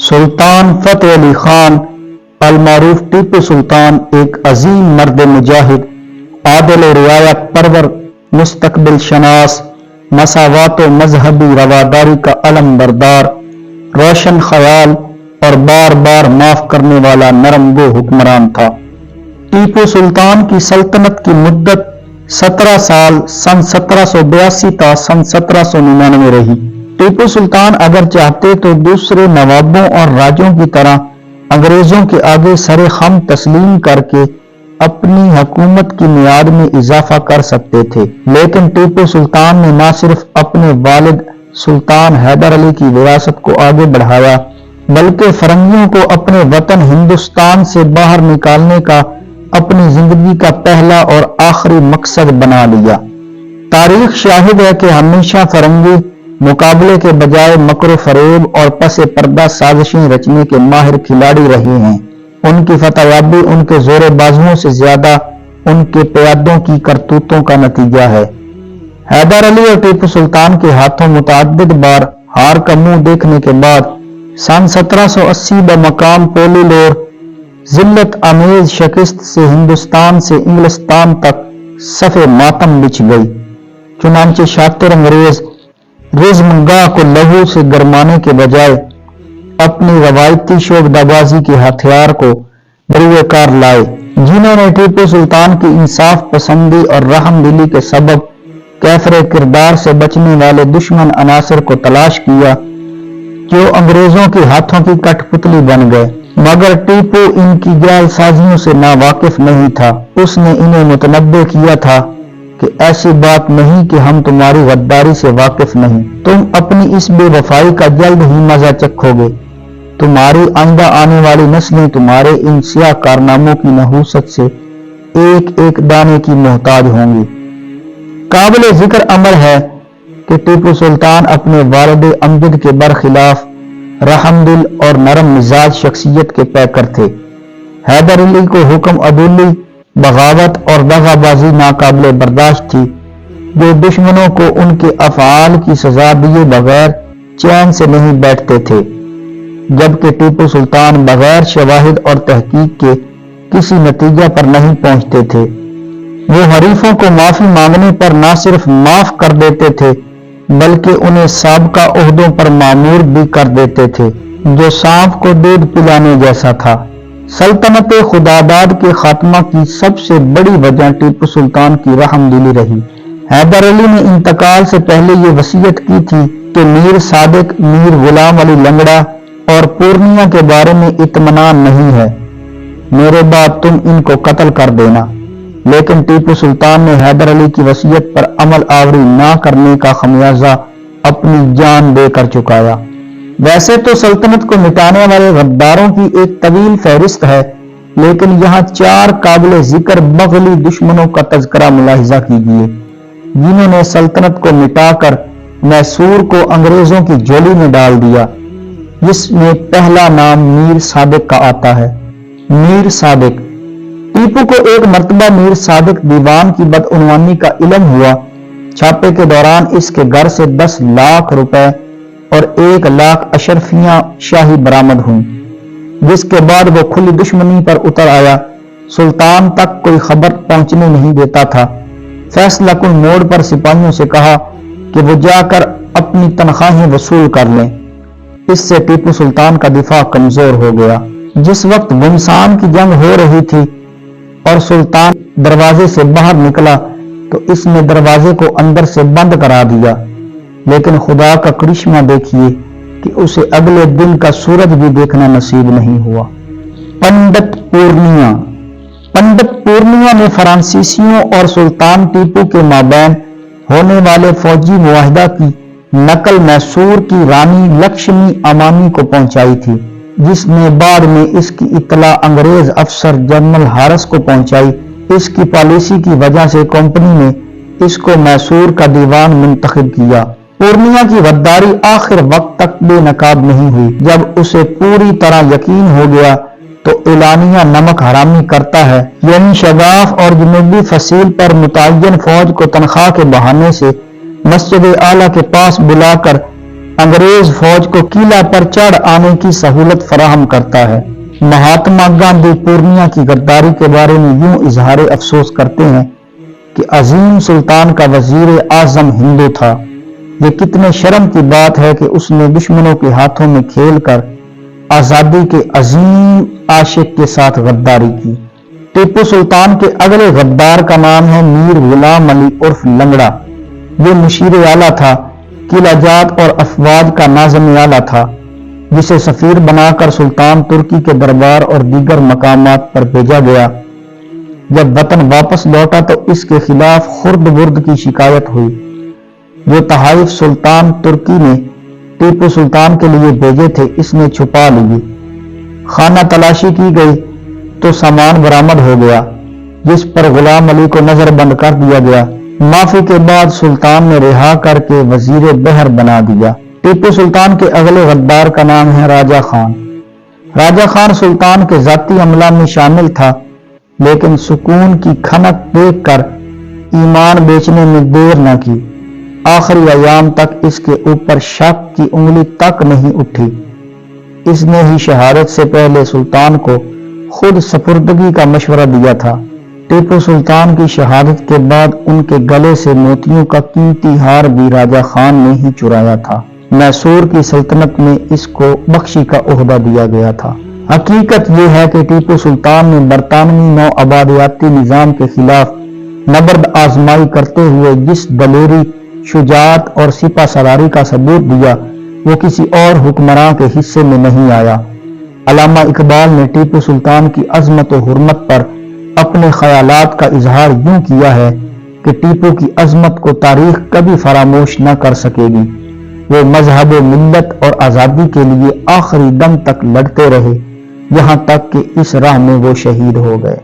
سلطان فتح علی خان المعروف ٹیپو سلطان ایک عظیم مرد مجاہد، عادل و رعایت پرور، مستقبل شناس، مساوات و مذہبی رواداری کا علم بردار، روشن خیال اور بار بار معاف کرنے والا نرم گو حکمران تھا۔ ٹیپو سلطان کی سلطنت کی مدت 17 سال سن 1782 تا سن 1799 رہی۔ ٹیپو سلطان اگر چاہتے تو دوسرے نوابوں اور راجوں کی طرح انگریزوں کے آگے سر خم تسلیم کر کے اپنی حکومت کی میعاد میں اضافہ کر سکتے تھے، لیکن ٹیپو سلطان نے نہ صرف اپنے والد سلطان حیدر علی کی وراثت کو آگے بڑھایا بلکہ فرنگیوں کو اپنے وطن ہندوستان سے باہر نکالنے کا اپنی زندگی کا پہلا اور آخری مقصد بنا لیا۔ تاریخ شاہد ہے کہ ہمیشہ فرنگی مقابلے کے بجائے مکر و فریب اور پس پردہ سازشیں رچنے کے ماہر کھلاڑی رہے ہیں۔ ان کی فتح یابی ان کے زور بازوؤں سے زیادہ ان کے پیادوں کی کرتوتوں کا نتیجہ ہے۔ حیدر علی اور ٹیپو سلطان کے ہاتھوں متعدد بار ہار کا منہ دیکھنے کے بعد سن 1780 بمقام پولی لور ذلت آمیز شکست سے ہندوستان سے انگلستان تک صف ماتم بچھ گئی۔ چنانچہ شاطر انگریز رزم گاہ کو لہو سے گرمانے کے بجائے اپنی روایتی شعبدہ بازی کے ہتھیار کو بروئے کار لائے، جنہوں نے ٹیپو سلطان کی انصاف پسندی اور رحم دلی کے سبب کیفر کردار سے بچنے والے دشمن عناصر کو تلاش کیا جو انگریزوں کے ہاتھوں کی کٹ پتلی بن گئے۔ مگر ٹیپو ان کی جعل سازیوں سے ناواقف نہیں تھا۔ اس نے انہیں متنبہ کیا تھا کہ ایسی بات نہیں کہ ہم تمہاری غداری سے واقف نہیں، تم اپنی اس بے وفائی کا جلد ہی مزہ چکھو گے، تمہاری آئندہ آنے والی نسلیں تمہارے ان سیاہ کارناموں کی نحوست سے ایک ایک دانے کی محتاج ہوں گی۔ قابل ذکر امر ہے کہ ٹیپو سلطان اپنے والد امجد کے برخلاف رحم دل اور نرم مزاج شخصیت کے پیکر تھے۔ حیدر علی کو حکم عدولی، بغاوت اور دغا بازی ناقابل برداشت تھی، جو دشمنوں کو ان کے افعال کی سزا دیے بغیر چین سے نہیں بیٹھتے تھے، جبکہ ٹیپو سلطان بغیر شواہد اور تحقیق کے کسی نتیجہ پر نہیں پہنچتے تھے۔ وہ حریفوں کو معافی مانگنے پر نہ صرف معاف کر دیتے تھے بلکہ انہیں سابقہ عہدوں پر مامور بھی کر دیتے تھے، جو سانپ کو دودھ پلانے جیسا تھا۔ سلطنت خداداد کے خاتمہ کی سب سے بڑی وجہ ٹیپو سلطان کی رحم دلی رہی۔ حیدر علی نے انتقال سے پہلے یہ وصیت کی تھی کہ میر صادق، میر غلام علی لنگڑا اور پورنیہ کے بارے میں اطمینان نہیں ہے، میرے بعد تم ان کو قتل کر دینا، لیکن ٹیپو سلطان نے حیدر علی کی وصیت پر عمل آوری نہ کرنے کا خمیازہ اپنی جان دے کر چکایا۔ ویسے تو سلطنت کو مٹانے والے غداروں کی ایک طویل فہرست ہے، لیکن یہاں 4 قابل ذکر بغلی دشمنوں کا تذکرہ ملاحظہ کیجیے جنہوں نے سلطنت کو مٹا کر میسور کو انگریزوں کی جھولی میں ڈال دیا، جس میں پہلا نام میر صادق کا آتا ہے۔ میر صادق ٹیپو کو ایک مرتبہ میر صادق دیوان کی بدعنوانی کا علم ہوا۔ چھاپے کے دوران اس کے گھر سے 10 لاکھ روپے اور 1 لاکھ اشرفیاں شاہی برآمد ہوئیں، جس کے بعد وہ کھلی دشمنی پر اتر آیا۔ سلطان تک کوئی خبر پہنچنے نہیں دیتا تھا۔ فیصلہ کن موڑ پر سپاہیوں سے کہا کہ وہ جا کر اپنی تنخواہیں وصول کر لیں۔ اس سے ٹیپو سلطان کا دفاع کمزور ہو گیا۔ جس وقت گمسان کی جنگ ہو رہی تھی اور سلطان دروازے سے باہر نکلا تو اس نے دروازے کو اندر سے بند کرا دیا، لیکن خدا کا کرشمہ دیکھیے کہ اسے اگلے دن کا سورج بھی دیکھنا نصیب نہیں ہوا۔ پنڈت پورنیہ نے فرانسیسیوں اور سلطان ٹیپو کے مابین ہونے والے فوجی معاہدہ کی نقل میسور کی رانی لکشمی امانی کو پہنچائی تھی، جس نے بعد میں اس کی اطلاع انگریز افسر جنرل ہارس کو پہنچائی۔ اس کی پالیسی کی وجہ سے کمپنی نے اس کو میسور کا دیوان منتخب کیا۔ پورنیہ کی غداری آخر وقت تک بے نقاب نہیں ہوئی۔ جب اسے پوری طرح یقین ہو گیا تو اعلانیہ نمک حرامی کرتا ہے، یعنی شگاف اور جنوبی فصیل پر متعین فوج کو تنخواہ کے بہانے سے مسجد اعلیٰ کے پاس بلا کر انگریز فوج کو قلعہ پر چڑھ آنے کی سہولت فراہم کرتا ہے۔ مہاتما گاندھی پورنیا کی غداری کے بارے میں یوں اظہار افسوس کرتے ہیں کہ عظیم سلطان کا وزیر اعظم ہندو تھا۔ یہ کتنے شرم کی بات ہے کہ اس نے دشمنوں کے ہاتھوں میں کھیل کر آزادی کے عظیم عاشق کے ساتھ غداری کی۔ ٹیپو سلطان کے اگلے غدار کا نام ہے میر غلام علی عرف لنگڑا۔ یہ مشیر اعلیٰ تھا، قلعہ جات اور افواج کا ناظم اعلیٰ تھا، جسے سفیر بنا کر سلطان ترکی کے دربار اور دیگر مقامات پر بھیجا گیا۔ جب وطن واپس لوٹا تو اس کے خلاف خرد برد کی شکایت ہوئی۔ جو تحائف سلطان ترکی نے ٹیپو سلطان کے لیے بھیجے تھے اس نے چھپا لیے۔ خانہ تلاشی کی گئی تو سامان برآمد ہو گیا، جس پر غلام علی کو نظر بند کر دیا گیا۔ معافی کے بعد سلطان نے رہا کر کے وزیر بحر بنا دیا۔ ٹیپو سلطان کے اگلے غدار کا نام ہے راجہ خان۔ راجہ خان سلطان کے ذاتی عملہ میں شامل تھا، لیکن سکون کی کھنک دیکھ کر ایمان بیچنے میں دیر نہ کی۔ آخری ایام تک اس کے اوپر شک کی انگلی تک نہیں اٹھی۔ اس نے ہی شہادت سے پہلے سلطان کو خود سپردگی کا مشورہ دیا تھا۔ ٹیپو سلطان کی شہادت کے بعد ان کے گلے سے موتیوں کا قیمتی ہار بھی راجہ خان نے ہی چرایا تھا۔ میسور کی سلطنت میں اس کو بخشی کا عہدہ دیا گیا تھا۔ حقیقت یہ ہے کہ ٹیپو سلطان نے برطانوی نو آبادیاتی نظام کے خلاف نبرد آزمائی کرتے ہوئے جس دلیری، شجاعت اور سپہ سالاری کا ثبوت دیا وہ کسی اور حکمراں کے حصے میں نہیں آیا۔ علامہ اقبال نے ٹیپو سلطان کی عظمت و حرمت پر اپنے خیالات کا اظہار یوں کیا ہے کہ ٹیپو کی عظمت کو تاریخ کبھی فراموش نہ کر سکے گی۔ وہ مذہب و ملت اور آزادی کے لیے آخری دم تک لڑتے رہے، یہاں تک کہ اس راہ میں وہ شہید ہو گئے۔